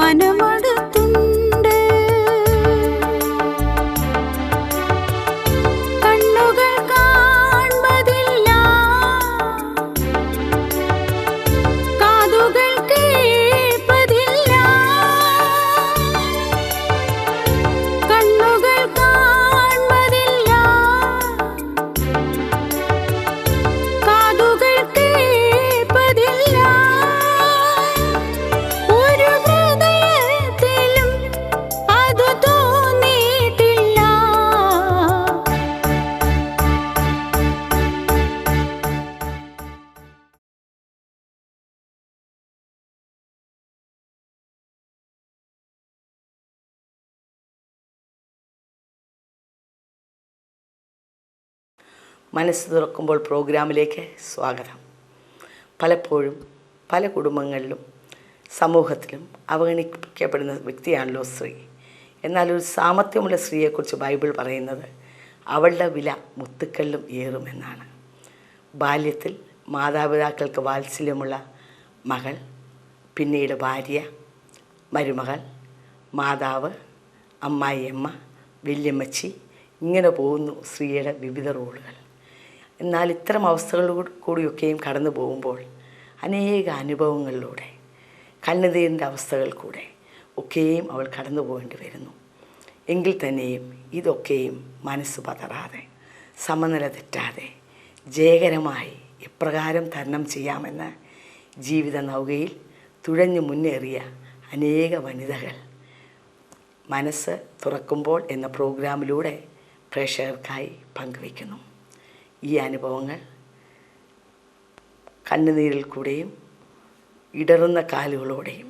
മനമടുത്തുണ്ട്. കണ്ണുകൾ കാൺമതില്ല, കാതുകൾ കേൾപ്പതില്ല. കണ്ണുകൾ കാൺമതില്ല, കാതുകൾ കേൾപ്പതില്ല. ഒരു ഹൃദയത്തിലും അത് തോന്നിയിട്ടില്ല. മനസ്സ് തുറക്കുമ്പോൾ പ്രോഗ്രാമിലേക്ക് സ്വാഗതം. പലപ്പോഴും പല കുടുംബങ്ങളിലും സമൂഹത്തിലും അവഗണിക്കപ്പെടുന്ന വ്യക്തിയാണല്ലോ സ്ത്രീ. എന്നാൽ ഒരു സാമർത്ഥ്യമുള്ള സ്ത്രീയെക്കുറിച്ച് ബൈബിൾ പറയുന്നത് അവളുടെ വില മുത്തുക്കളിലും ഏറുമെന്നാണ്. ബാല്യത്തിൽ മാതാപിതാക്കൾക്ക് വാത്സല്യമുള്ള മകൾ, പിന്നീട് ഭാര്യ, മരുമകൾ, മാതാവ്, അമ്മായിയമ്മ, വല്യമ്മച്ചി, ഇങ്ങനെ പോകുന്നു സ്ത്രീയുടെ വിവിധ റോളുകൾ. എന്നാൽ ഇത്തരം അവസ്ഥകളിലൂടെ കൂടിയൊക്കെയും കടന്നു പോകുമ്പോൾ അനേക അനുഭവങ്ങളിലൂടെ, കണ്ണുനീരിൻ്റെ അവസ്ഥകൾ കൂടെ ഒക്കെയും അവൾ കടന്നു പോകേണ്ടി വരുന്നു. എങ്കിൽ തന്നെയും ഇതൊക്കെയും മനസ്സ് പതറാതെ, സമനില തെറ്റാതെ ജയകരമായി എപ്രകാരം തരണം ചെയ്യാമെന്ന് ജീവിത നൗകയിൽ തുഴഞ്ഞു മുന്നേറിയ അനേക വനിതകൾ മനസ്സ് തുറക്കുമ്പോൾ എന്ന പ്രോഗ്രാമിലൂടെ പ്രേക്ഷകർക്കായി പങ്കുവയ്ക്കുന്നു. ഈ അനുഭവങ്ങൾ കണ്ണുനീരിൽ കൂടെയും ഇടറുന്ന കാലുകളോടെയും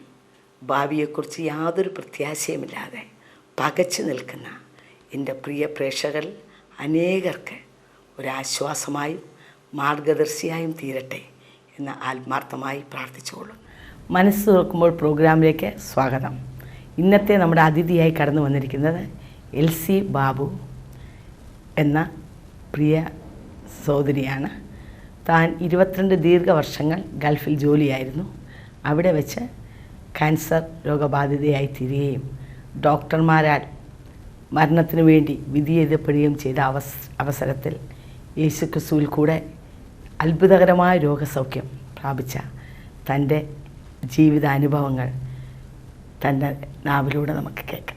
ഭാവിയെക്കുറിച്ച് യാതൊരു പ്രത്യാശയുമില്ലാതെ പകച്ചു നിൽക്കുന്ന എൻ്റെ പ്രിയ പ്രേക്ഷകരിൽ അനേകർക്ക് ഒരാശ്വാസമായും മാർഗദർശിയായും തീരട്ടെ എന്ന് ആത്മാർത്ഥമായി പ്രാർത്ഥിച്ചുകൊള്ളു. മനസ്സ് തുറക്കുമ്പോൾ പ്രോഗ്രാമിലേക്ക് സ്വാഗതം. ഇന്നത്തെ നമ്മുടെ അതിഥിയായി കടന്നു വന്നിരിക്കുന്നത് എൽസി ബാബു എന്ന പ്രിയ സഹോദരിയാണ്. താൻ 22 ദീർഘവർഷങ്ങൾ ഗൾഫിൽ ജോലിയായിരുന്നു. അവിടെ വെച്ച് ക്യാൻസർ രോഗബാധിതയായി തീരുകയും ഡോക്ടർമാരാൽ മരണത്തിനു വേണ്ടി വിധി എഴുതപ്പെടുകയും ചെയ്ത അവസരത്തിൽ യേശുക്രിസ്തുവിൽ കൂടെ അത്ഭുതകരമായ രോഗസൗഖ്യം പ്രാപിച്ച തൻ്റെ ജീവിതാനുഭവങ്ങൾ തൻ്റെ നാവിലൂടെ നമുക്ക് കേൾക്കാം.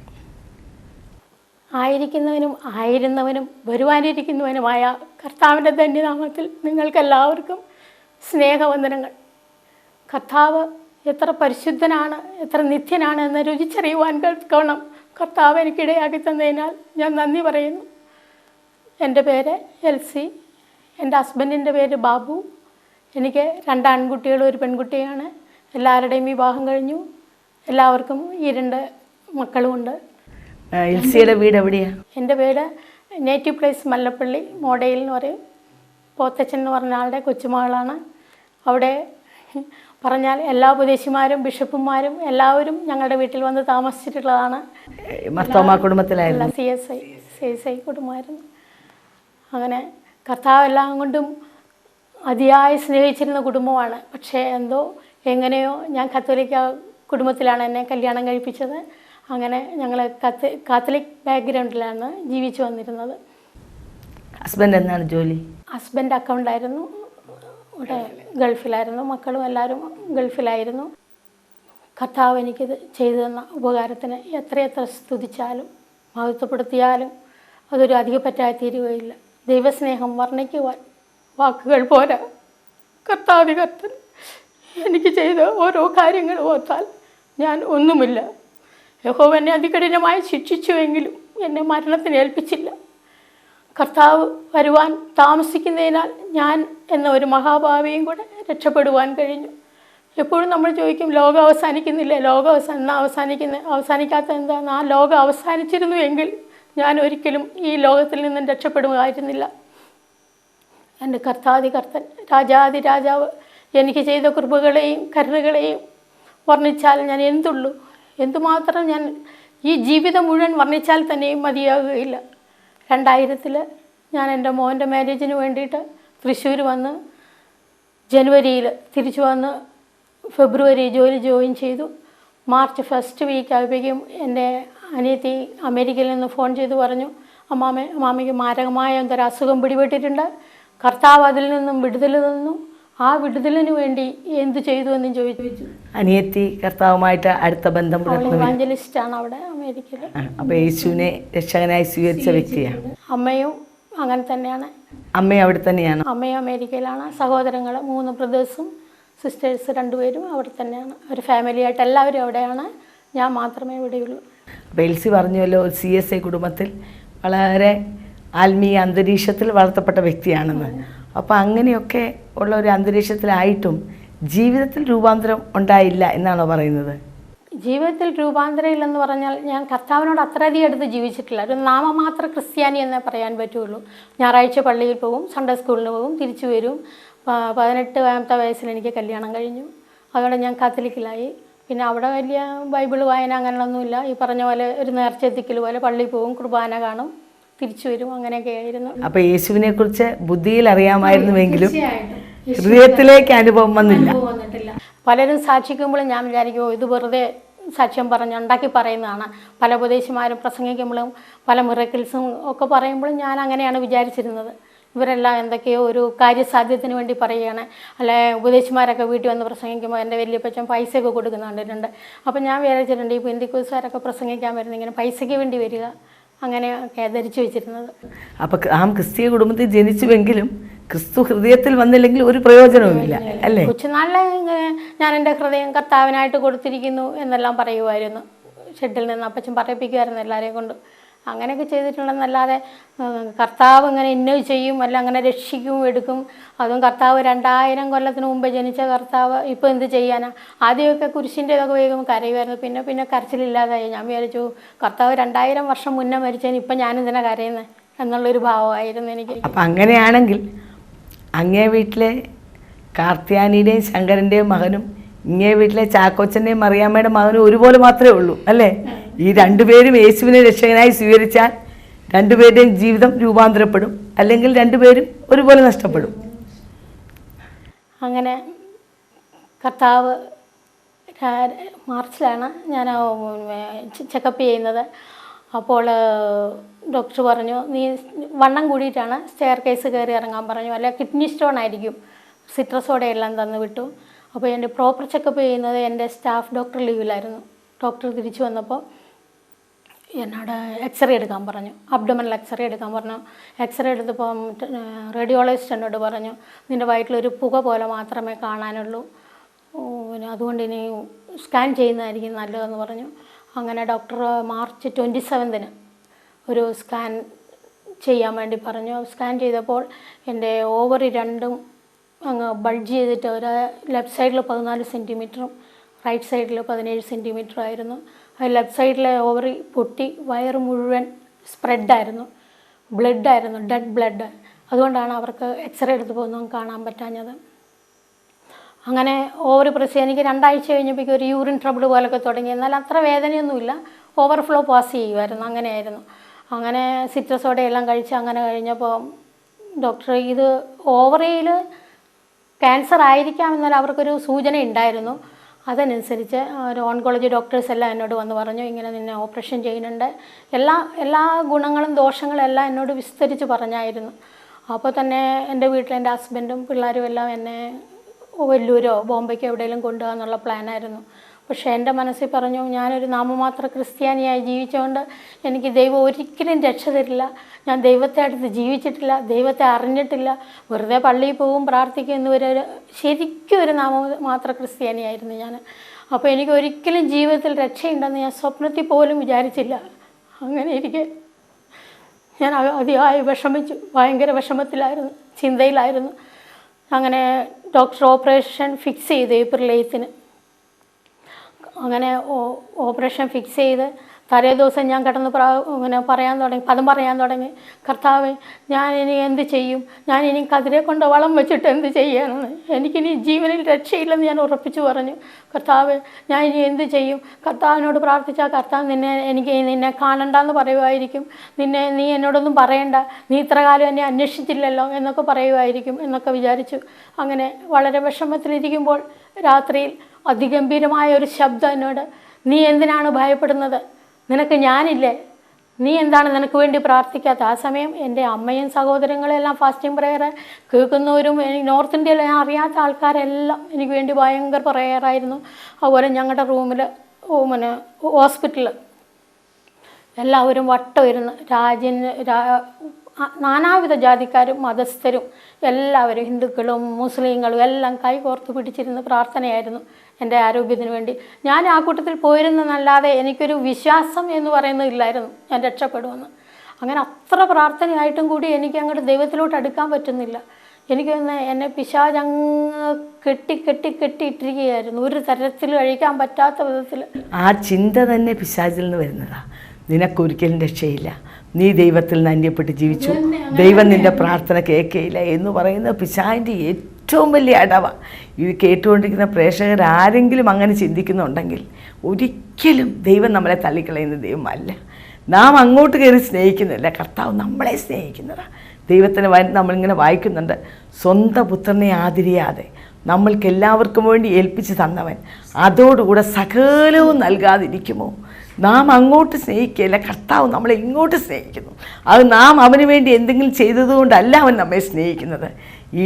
ആയിരിക്കുന്നവനും ആയിരുന്നവനും വരുവാനിരിക്കുന്നവനുമായ കർത്താവിൻ്റെ ധന്യനാമത്തിൽ നിങ്ങൾക്കെല്ലാവർക്കും സ്നേഹവന്ദനങ്ങൾ. കർത്താവ് എത്ര പരിശുദ്ധനാണ്, എത്ര നിത്യനാണ് എന്ന് രുചിച്ചറിയുവാൻ കേൾക്കണം കർത്താവ് എനിക്കിടയാക്കി തന്നതിനാൽ ഞാൻ നന്ദി പറയുന്നു. എൻ്റെ പേര് എൽസി, എൻ്റെ ഹസ്ബൻഡിൻ്റെ പേര് ബാബു. എനിക്ക് 2 ആൺകുട്ടികളും 1 പെൺകുട്ടിയാണ്. എല്ലാവരുടെയും വിവാഹം കഴിഞ്ഞു. എല്ലാവർക്കും 2 മക്കളുമുണ്ട്. എൽസിയുടെ വീട് എവിടെയാണ്? എൻ്റെ വീട് നേറ്റീവ് പ്ലേസ് മല്ലപ്പള്ളി മോഡയിൽ എന്ന് പറയും. പോത്തച്ചൻ എന്ന് പറഞ്ഞ ആളുടെ കൊച്ചുമകളാണ്. അവിടെ പറഞ്ഞാൽ എല്ലാ ഉപദേശിമാരും ബിഷപ്പുമാരും എല്ലാവരും ഞങ്ങളുടെ വീട്ടിൽ വന്ന് താമസിച്ചിട്ടുള്ളതാണ്. കുടുംബത്തിലായിരുന്നു. CSI കുടുംബമായിരുന്നു. അങ്ങനെ കർത്താവ് എല്ലാം കൊണ്ടും അതിയായി സ്നേഹിച്ചിരുന്ന കുടുംബമാണ്. പക്ഷേ എന്തോ എങ്ങനെയോ ഞാൻ കത്തോലിക്ക കുടുംബത്തിലാണ് എന്നെ കല്യാണം കഴിപ്പിച്ചത്. അങ്ങനെ ഞങ്ങൾ കാത്തലിക് ബാക്ക്ഗ്രൗണ്ടിലാണ് ജീവിച്ചു വന്നിരുന്നത്. ഹസ്ബൻഡ് എന്താണ് ജോലി? ഹസ്ബൻഡ് അക്കൗണ്ടായിരുന്നു. ഇവിടെ ഗൾഫിലായിരുന്നു. മക്കളും എല്ലാവരും ഗൾഫിലായിരുന്നു. കർത്താവ് എനിക്കിത് ചെയ്തു തന്ന ഉപകാരത്തിന് എത്രയെത്ര സ്തുതിച്ചാലും മഹത്വപ്പെടുത്തിയാലും അതൊരു അധികപ്പറ്റായി തീരുകയില്ല. ദൈവസ്നേഹം വർണ്ണിക്കുവാൻ വാക്കുകൾ പോരാ. കർത്താവികർത്തൻ എനിക്ക് ചെയ്ത ഓരോ കാര്യങ്ങൾ ഓർത്താൽ ഞാൻ ഒന്നുമില്ല. യഹോവ എന്നെ അതികഠിനമായി ശിക്ഷിച്ചുവെങ്കിലും എന്നെ മരണത്തിന് ഏൽപ്പിച്ചില്ല. കർത്താവ് വരുവാൻ താമസിക്കുന്നതിനാൽ ഞാൻ എന്ന ഒരു മഹാഭാവിയും കൂടെ രക്ഷപ്പെടുവാൻ കഴിഞ്ഞു. എപ്പോഴും നമ്മൾ ചോദിക്കും, ലോകം അവസാനിക്കുന്നില്ലേ, ലോകം എന്നാ അവസാനിക്കാത്ത എന്താണ്? ആ ലോകം അവസാനിച്ചിരുന്നു എങ്കിൽ ഞാൻ ഒരിക്കലും ഈ ലോകത്തിൽ നിന്നും രക്ഷപ്പെടുമായിരുന്നില്ല. എൻ്റെ കർത്താതികർത്തൻ രാജാതിരാജാവ് എനിക്ക് ചെയ്ത കൃപകളെയും കരുണകളെയും വർണ്ണിച്ചാൽ ഞാൻ എന്തുമാത്രം ഞാൻ ഈ ജീവിതം മുഴുവൻ വർണ്ണിച്ചാൽ തന്നെയും മതിയാകുകയില്ല. 2000 ഞാൻ എൻ്റെ മോൻ്റെ മാരേജിന് വേണ്ടിയിട്ട് തൃശ്ശൂർ വന്ന് ജനുവരിയിൽ തിരിച്ചു വന്ന് ഫെബ്രുവരി ജോയിൻ ചെയ്തു. മാർച്ച് ഫസ്റ്റ് വീക്ക് ആയപ്പോഴേക്കും എൻ്റെ അനിയത്തി അമേരിക്കയിൽ നിന്ന് ഫോൺ ചെയ്ത് പറഞ്ഞു, അമ്മാമയ്ക്ക് മാരകമായ എന്തൊരു അസുഖം പിടിപെട്ടിട്ടുണ്ട്, കർത്താവ് അതിൽ നിന്നും വിടുതൽ തന്നു, ആ വിടുതലിന് വേണ്ടി എന്ത് ചെയ്തു എന്നും ചോദിച്ചു. അനിയത്തി കർത്താവുമായിട്ട് അടുത്ത ബന്ധം ഇവാഞ്ചലിസ്റ്റാണ് അവിടെ അമേരിക്കയിൽ. അപ്പോൾ യേശുവിനെ രക്ഷകനായി സ്വീകരിച്ച വ്യക്തിയാണ്. അമ്മയും അങ്ങനെ തന്നെയാണ്. അമ്മയും അവിടെ തന്നെയാണ്? അമ്മയും അമേരിക്കയിലാണ്. സഹോദരങ്ങൾ 3 ബ്രദേഴ്സും സിസ്റ്റേഴ്സ് 2 പേരും അവിടെ തന്നെയാണ്. ഒരു ഫാമിലിയായിട്ട് എല്ലാവരും അവിടെയാണ്. ഞാൻ മാത്രമേ ഇവിടെയുള്ളൂ. അപ്പോൾ എൽസി പറഞ്ഞല്ലോ, CSI കുടുംബത്തിൽ വളരെ ആത്മീയ അന്തരീക്ഷത്തിൽ വളർത്തപ്പെട്ട വ്യക്തിയാണെന്ന്. അപ്പോൾ അങ്ങനെയൊക്കെ ഉള്ള ഒരു അന്തരീക്ഷത്തിലായിട്ടും ജീവിതത്തിൽ രൂപാന്തരം ഉണ്ടായില്ല എന്നാണോ പറയുന്നത്? ജീവിതത്തിൽ രൂപാന്തരം ഇല്ലെന്ന് പറഞ്ഞാൽ ഞാൻ കർത്താവിനോട് അത്രയധികം അടുത്ത് ജീവിച്ചിട്ടില്ല. ഒരു നാമമാത്ര ക്രിസ്ത്യാനി എന്നേ പറയാൻ പറ്റുള്ളൂ. ഞായറാഴ്ച പള്ളിയിൽ പോകും, സൺഡേ സ്കൂളിന് പോകും, തിരിച്ചു വരും. 18 വയസ്സിൽ എനിക്ക് കല്യാണം കഴിഞ്ഞു. അതോടെ ഞാൻ കാത്തലിക്കിലായി. പിന്നെ അവിടെ വലിയ ബൈബിൾ വായന അങ്ങനെയൊന്നുമില്ല. ഈ പറഞ്ഞ പോലെ ഒരു നേർച്ചെത്തിക്കൽ പോലെ പള്ളിയിൽ പോകും, കുർബാന കാണും, തിരിച്ചു വരും, അങ്ങനെയൊക്കെ ആയിരുന്നു. അപ്പോൾ യേശുവിനെ കുറിച്ച് ബുദ്ധിയിൽ അറിയാമായിരുന്നുവെങ്കിലും ഹൃദയത്തിലേക്ക് അനുഭവം വന്നിട്ടില്ല. പലരും സാക്ഷിക്കുമ്പോഴും ഞാൻ വിചാരിക്കും ഇത് വെറുതെ സാക്ഷ്യം ഉണ്ടാക്കി പറയുന്നതാണ്. പല ഉപദേശിമാരും പ്രസംഗിക്കുമ്പോഴും പല മിറക്കിൾസും ഒക്കെ പറയുമ്പോഴും ഞാൻ അങ്ങനെയാണ് വിചാരിച്ചിരുന്നത്. ഇവരെല്ലാം എന്തൊക്കെയോ ഒരു കാര്യസാധ്യത്തിന് വേണ്ടി പറയുകയാണ്. അല്ലെ ഉപദേശിമാരൊക്കെ വീട്ടിൽ വന്ന് പ്രസംഗിക്കുമ്പോൾ എൻ്റെ വലിയപ്പച്ചൻ പൈസയൊക്കെ കൊടുക്കുന്ന കണ്ടിട്ടുണ്ട്. അപ്പം ഞാൻ വിചാരിച്ചിട്ടുണ്ട് ഈ പെന്തിക്കോസുകാരൊക്കെ പ്രസംഗിക്കാൻ വരുന്ന ഇങ്ങനെ പൈസയ്ക്ക് വേണ്ടി വരിക, അങ്ങനെയൊക്കെ ധരിച്ചു വെച്ചിരുന്നത്. അപ്പോൾ ആ ക്രിസ്തീയ കുടുംബത്തിൽ ജനിച്ചുവെങ്കിലും ക്രിസ്തു ഹൃദയത്തിൽ വന്നില്ലെങ്കിൽ ഒരു പ്രയോജനവുമില്ല അല്ലേ? കൊച്ചുനാളിലെ ഞാൻ എൻ്റെ ഹൃദയം കർത്താവിനായിട്ട് കൊടുത്തിരിക്കുന്നു എന്നെല്ലാം പറയുമായിരുന്നു. ഷെഡിൽ നിന്ന് അപ്പച്ചൻ പറയിപ്പിക്കുമായിരുന്നു എല്ലാവരെയും കൊണ്ട്. അങ്ങനെയൊക്കെ ചെയ്തിട്ടുണ്ടെന്നല്ലാതെ കർത്താവ് ഇങ്ങനെ ഇന്നത് ചെയ്യും, അല്ല അങ്ങനെ രക്ഷിക്കും എടുക്കും. അതും കർത്താവ് 2000 കൊല്ലത്തിന് മുമ്പ് ജനിച്ച കർത്താവ് ഇപ്പോൾ എന്ത് ചെയ്യാനാ? ആദ്യമൊക്കെ കുരിശിൻ്റെ ഇതൊക്കെ വേഗം കരയുമായിരുന്നു. പിന്നെ കരച്ചിലില്ലാതായി. ഞാൻ വിചാരിച്ചു കർത്താവ് 2000 വർഷം മുന്നേ മരിച്ചതിന് ഇപ്പം ഞാനെന്തിനാ കരയുന്നത് എന്നുള്ളൊരു ഭാവമായിരുന്നു എനിക്ക്. അപ്പം അങ്ങനെയാണെങ്കിൽ അങ്ങേ വീട്ടിലെ കാർത്തിയാനിയുടെയും ശങ്കരൻ്റെയും മകനും ഇങ്ങേ വീട്ടിലെ ചാക്കോച്ചൻ്റെയും മറിയാമ്മയുടെ മകനും ഒരുപോലെ മാത്രമേ ഉള്ളൂ അല്ലേ? ഈ 2 പേരും യേശുവിനെ രക്ഷകനായി സ്വീകരിച്ചാൽ 2 പേരുടെയും ജീവിതം രൂപാന്തരപ്പെടും, അല്ലെങ്കിൽ 2 പേരും ഒരുപോലെ നഷ്ടപ്പെടും. അങ്ങനെ കർത്താവ് മാർച്ചിലാണ് ഞാൻ ചെക്കപ്പ് ചെയ്യുന്നത്. അപ്പോൾ ഡോക്ടർ പറഞ്ഞു നീ വണ്ണം കൂടിയിട്ടാണ്, സ്റ്റെയർ കേസ് കയറി ഇറങ്ങാൻ പറഞ്ഞു, അല്ല കിഡ്നി സ്റ്റോൺ ആയിരിക്കും, സിട്രസോടെ എല്ലാം തന്നു വിട്ടു. അപ്പോൾ എൻ്റെ പ്രോപ്പർ ചെക്കപ്പ് ചെയ്യുന്നത് എൻ്റെ സ്റ്റാഫ് ഡോക്ടർ ലീവിലായിരുന്നു. ഡോക്ടർ തിരിച്ചു വന്നപ്പോൾ എന്നോട് എക്സ്റേ എടുക്കാൻ പറഞ്ഞു, അബ്ഡോമിനൽ എക്സ്റേ എടുക്കാൻ പറഞ്ഞു. എക്സ്റേ എടുത്തപ്പോൾ റേഡിയോളജിസ്റ്റ് എന്നോട് പറഞ്ഞു നിൻ്റെ വയറ്റിലൊരു പുക പോലെ മാത്രമേ കാണാനുള്ളൂ, പിന്നെ അതുകൊണ്ട് ഇനി സ്കാൻ ചെയ്യുന്നതായിരിക്കും നല്ലതെന്ന് പറഞ്ഞു. അങ്ങനെ ഡോക്ടർ മാർച്ച് 27 ഒരു സ്കാൻ ചെയ്യാൻ വേണ്ടി പറഞ്ഞു. സ്കാൻ ചെയ്തപ്പോൾ എൻ്റെ ഓവറി 2ഉം അങ്ങ് ബൾജ് ചെയ്തിട്ട് ഒരു ലെഫ്റ്റ് സൈഡിൽ 14 സെൻറ്റിമീറ്ററും റൈറ്റ് സൈഡിൽ 17 സെൻറ്റിമീറ്റർ ആയിരുന്നു. ലെഫ്റ്റ് സൈഡിലെ ഓവറി പൊട്ടി വയറ് മുഴുവൻ സ്പ്രെഡായിരുന്നു, ബ്ലഡായിരുന്നു, ഡെഡ് ബ്ലഡ്. അതുകൊണ്ടാണ് അവർക്ക് എക്സ്റേ എടുത്തപ്പോൾ ഒന്നും കാണാൻ പറ്റാഞ്ഞത്. അങ്ങനെ ഓവറി പ്രസ് എനിക്ക് 2 ആഴ്ച കഴിഞ്ഞപ്പോഴേക്കും ഒരു യൂറിൻ ട്രബിൾ പോലൊക്കെ തുടങ്ങി. എന്നാൽ അത്ര വേദനയൊന്നുമില്ല, ഓവർഫ്ലോ പാസ് ചെയ്യുമായിരുന്നു, അങ്ങനെയായിരുന്നു. അങ്ങനെ സിട്രസോടെ എല്ലാം കഴിച്ച് അങ്ങനെ കഴിഞ്ഞപ്പോൾ ഡോക്ടർ ഇത് ഓവറിയിൽ ക്യാൻസർ ആയിരിക്കാമെന്നാൽ അവർക്കൊരു സൂചന ഉണ്ടായിരുന്നു. അതനുസരിച്ച് ഒരു ഓൺകോളജി ഡോക്ടേഴ്സ് എല്ലാം എന്നോട് വന്ന് പറഞ്ഞു ഇങ്ങനെ നിന്നെ ഓപ്പറേഷൻ ചെയ്യുന്നുണ്ട്, എല്ലാ ഗുണങ്ങളും ദോഷങ്ങളും എല്ലാം എന്നോട് വിസ്തരിച്ച് പറഞ്ഞായിരുന്നു. അപ്പോൾ തന്നെ എൻ്റെ വീട്ടിൽ എൻ്റെ ഹസ്ബൻഡും പിള്ളേരും എല്ലാം എന്നെ വെല്ലൂരോ ബോംബെക്കോ എവിടെയെങ്കിലും കൊണ്ടുപോകാന്നുള്ള പ്ലാനായിരുന്നു. പക്ഷേ എൻ്റെ മനസ്സിൽ പറഞ്ഞു ഞാനൊരു നാമമാത്ര ക്രിസ്ത്യാനിയായി ജീവിച്ചുകൊണ്ട് എനിക്ക് ദൈവം ഒരിക്കലും രക്ഷ തരില്ല, ഞാൻ ദൈവത്തെ അടുത്ത് ജീവിച്ചിട്ടില്ല, ദൈവത്തെ അറിഞ്ഞിട്ടില്ല, വെറുതെ പള്ളിയിൽ പോകും പ്രാർത്ഥിക്കും എന്നിവരെ ശരിക്കും ഒരു നാമമാത്ര ക്രിസ്ത്യാനിയായിരുന്നു ഞാൻ. അപ്പോൾ എനിക്ക് ഒരിക്കലും ജീവിതത്തിൽ രക്ഷയുണ്ടെന്ന് ഞാൻ സ്വപ്നത്തിൽ പോലും വിചാരിച്ചില്ല. അങ്ങനെ ഞാൻ അതിയായി വിഷമിച്ചു, ഭയങ്കര വിഷമത്തിലായിരുന്നു, ചിന്തയിലായിരുന്നു. അങ്ങനെ ഡോക്ടർ ഓപ്പറേഷൻ ഫിക്സ് ചെയ്തു April 8. അങ്ങനെ ഓപ്പറേഷൻ ഫിക്സ് ചെയ്ത് തലേ ദിവസം ഞാൻ കിടന്ന് ഇങ്ങനെ പദം പറയാൻ തുടങ്ങി, കർത്താവേ ഞാൻ ഇനി എന്ത് ചെയ്യും, ഞാൻ ഇനി കതിരെ കൊണ്ട് വളം വെച്ചിട്ട് എന്ത് ചെയ്യാനാണ്, എനിക്കിനി ജീവനിൽ രക്ഷയില്ലെന്ന് ഞാൻ ഉറപ്പിച്ചു പറഞ്ഞു. കർത്താവേ ഞാൻ ഇനി എന്ത് ചെയ്യും, കർത്താവിനോട് പ്രാർത്ഥിച്ചാൽ കർത്താവ് എനിക്ക് നിന്നെ കാണണ്ടെന്ന് പറയുമായിരിക്കും, നീ എന്നോടൊന്നും പറയണ്ട, നീ ഇത്ര കാലം എന്നെ അന്വേഷിച്ചില്ലല്ലോ എന്നൊക്കെ പറയുമായിരിക്കും എന്നൊക്കെ വിചാരിച്ചു. അങ്ങനെ വളരെ വിഷമത്തിലിരിക്കുമ്പോൾ രാത്രിയിൽ അതിഗംഭീരമായ ഒരു ശബ്ദം എന്നോട് നീ എന്തിനാണ് ഭയപ്പെടുന്നത്? നിനക്ക് ഞാനില്ലേ? നീ എന്താണ് നിനക്ക് വേണ്ടി പ്രാർത്ഥിക്കാത്ത? ആ സമയം എൻ്റെ അമ്മയും സഹോദരങ്ങളും എല്ലാം ഫാസ്റ്റിംഗ് പ്രയർ കേൾക്കുന്നവരും നോർത്ത് ഇന്ത്യയിൽ ഞാൻ അറിയാത്ത ആൾക്കാരെല്ലാം എനിക്ക് വേണ്ടി ഭയങ്കര പ്രയറായിരുന്നു. അതുപോലെ ഞങ്ങളുടെ റൂമിൽ ഹോസ്പിറ്റലിൽ എല്ലാവരും വട്ടം ഇരുന്ന് നാനാവിധ ജാതിക്കാരും മതസ്ഥരും എല്ലാവരും ഹിന്ദുക്കളും മുസ്ലിങ്ങളും എല്ലാം കൈകോർത്ത് പിടിച്ചിരുന്ന് പ്രാർത്ഥനയായിരുന്നു എൻ്റെ ആരോഗ്യത്തിന് വേണ്ടി. ഞാൻ ആ കൂട്ടത്തിൽ പോയിരുന്നല്ലാതെ എനിക്കൊരു വിശ്വാസം എന്ന് പറയുന്നതില്ലായിരുന്നു ഞാൻ രക്ഷപ്പെടുമെന്ന്. അങ്ങനെ അത്ര പ്രാർത്ഥനയായിട്ടും കൂടി എനിക്ക് അങ്ങോട്ട് ദൈവത്തിലോട്ട് അടുക്കാൻ പറ്റുന്നില്ല. എനിക്ക് എന്നെ പിശാചങ്ങ് കെട്ടിയിട്ടിരിക്കുകയായിരുന്നു, ഒരു തരത്തിലും അഴിക്കാൻ പറ്റാത്ത വിധത്തിൽ. ആ ചിന്ത തന്നെ പിശാചിൽ നിന്ന് വരുന്നതാണ്. നിനക്കൊരിക്കലും രക്ഷയില്ല, നീ ദൈവത്തിൽ നിന്ന് അന്യപ്പെട്ട് ജീവിച്ചു, ദൈവം നിൻ്റെ പ്രാർത്ഥന കേൾക്കുകയില്ല എന്ന് പറയുന്ന പിശാചിൻ്റെ ഏറ്റവും വലിയ അടവാണ്. ഇത് കേട്ടുകൊണ്ടിരിക്കുന്ന പ്രേക്ഷകർ ആരെങ്കിലും അങ്ങനെ ചിന്തിക്കുന്നുണ്ടെങ്കിൽ ഒരിക്കലും ദൈവം നമ്മളെ തള്ളിക്കളയുന്ന ദൈവമല്ല. നാം അങ്ങോട്ട് കയറി സ്നേഹിക്കുന്നില്ല, കർത്താവ് നമ്മളെ സ്നേഹിക്കുന്നതാണ്. ദൈവത്തിന് നമ്മളിങ്ങനെ വായിക്കുന്നുണ്ട്, സ്വന്തം പുത്രനെ ആദരിയാതെ നമ്മൾക്ക് എല്ലാവർക്കും വേണ്ടി ഏൽപ്പിച്ച് തന്നവൻ അതോടുകൂടെ സകലവും നൽകാതിരിക്കുമോ? നാം അങ്ങോട്ട് സ്നേഹിക്കുകയില്ല, കർത്താവ് നമ്മളെ ഇങ്ങോട്ട് സ്നേഹിക്കുന്നു. അത് നാം അവന് വേണ്ടി എന്തെങ്കിലും ചെയ്തതുകൊണ്ടല്ല അവൻ നമ്മെ സ്നേഹിക്കുന്നത്. ഈ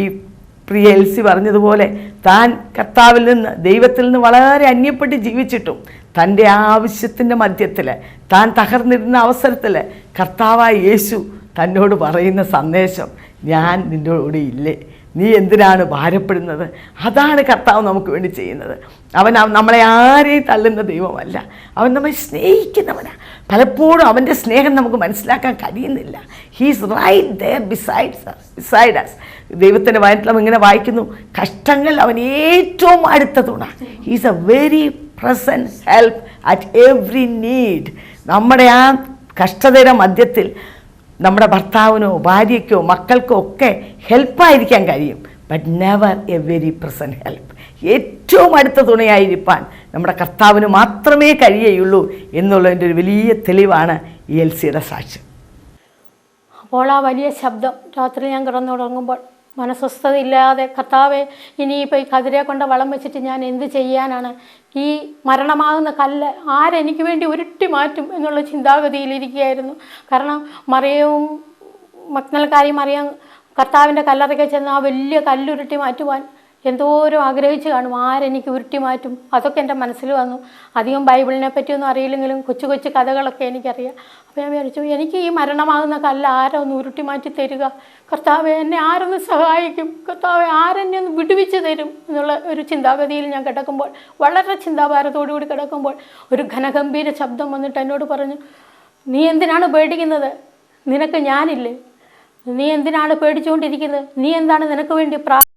പ്രിയ എൽസി പറഞ്ഞതുപോലെ താൻ കർത്താവിൽ നിന്ന് ദൈവത്തിൽ നിന്ന് വളരെ അന്യപ്പെട്ട് ജീവിച്ചിട്ടും തൻ്റെ ആവശ്യത്തിൻ്റെ മധ്യത്തിൽ താൻ തകർന്നിരുന്ന അവസരത്തിൽ കർത്താവായ യേശു തന്നോട് പറയുന്ന സന്ദേശം, ഞാൻ നിന്നോട് ഇല്ലേ, നീ എന്തിനാണ് ഭാരപ്പെടുന്നത്? അതാണ് കർത്താവ് നമുക്ക് വേണ്ടി ചെയ്യുന്നത്. അവൻ നമ്മളെ ആരെയും തള്ളുന്ന ദൈവമല്ല, അവൻ നമ്മെ സ്നേഹിക്കുന്നവനാണ്. പലപ്പോഴും അവൻ്റെ സ്നേഹം നമുക്ക് മനസ്സിലാക്കാൻ കഴിയുന്നില്ല. He's right there beside us. ദൈവത്തിൻ്റെ വചനത്തിൽ നാം ഇങ്ങനെ വായിക്കുന്നു, കഷ്ടങ്ങൾ അവൻ ഏറ്റവും അടുത്ത തുണ. He's A very present help at every need. നമ്മുടെ ആ കഷ്ടതയുടെ മധ്യത്തിൽ നമ്മുടെ ഭർത്താവിനോ ഭാര്യയ്ക്കോ മക്കൾക്കോ ഒക്കെ ഹെൽപ്പായിരിക്കാൻ കഴിയും, but never A very present help. ഏറ്റവും അടുത്ത തുണയായിരിക്കാൻ നമ്മുടെ കർത്താവിന് മാത്രമേ കഴിയുള്ളൂ എന്നുള്ളതിൻ്റെ ഒരു വലിയ തെളിവാണ് ഈ എൽസിയുടെ സാക്ഷ്യം. അപ്പോൾ ആ വലിയ ശബ്ദം രാത്രി ഞാൻ കിടന്നുറങ്ങുമ്പോൾ മനസ്വസ്ഥതയില്ലാതെ, കർത്താവെ ഇനിയിപ്പോൾ ഈ കതിരെ കൊണ്ട് വളം വെച്ചിട്ട് ഞാൻ എന്ത് ചെയ്യാനാണ്? ഈ മരണമാകുന്ന കല്ല് ആരെനിക്ക് വേണ്ടി ഉരുട്ടി മാറ്റും എന്നുള്ള ചിന്താഗതിയിലിരിക്കുകയായിരുന്നു. കാരണം മറിയവും മഗ്ദലക്കാരി മറിയം കർത്താവിൻ്റെ കല്ലറയ്ക്ക് ചെന്ന് ആ വലിയ കല്ലുരുട്ടി മാറ്റുവാൻ എന്തോരം ആഗ്രഹിച്ച് കാണും. ആരെനിക്ക് ഉരുട്ടി മാറ്റും? അതൊക്കെ എൻ്റെ മനസ്സിൽ വന്നു. അധികം ബൈബിളിനെ പറ്റിയൊന്നും അറിയില്ലെങ്കിലും കൊച്ചു കൊച്ചു കഥകളൊക്കെ എനിക്കറിയാം. അപ്പോൾ ഞാൻ വിചാരിച്ചു, എനിക്ക് ഈ മരണമാകുന്ന കല്ല് ആരോ ഒന്ന് ഉരുട്ടി മാറ്റി തരിക കർത്താവെ, എന്നെ ആരൊന്ന് സഹായിക്കും, കർത്താവെ ആരെന്നെ ഒന്ന് വിടുവിച്ച് തരും എന്നുള്ള ഒരു ചിന്താഗതിയിൽ ഞാൻ കിടക്കുമ്പോൾ, വളരെ ചിന്താഭാരത്തോടുകൂടി കിടക്കുമ്പോൾ ഒരു ഘനഗംഭീര ശബ്ദം വന്നിട്ട് എന്നോട് പറഞ്ഞു, നീ എന്തിനാണ് പേടിക്കുന്നത്? നിനക്ക് ഞാനില്ലേ? നീ എന്തിനാണ് പേടിച്ചുകൊണ്ടിരിക്കുന്നത്? നീ എന്താണ് നിനക്ക് വേണ്ടി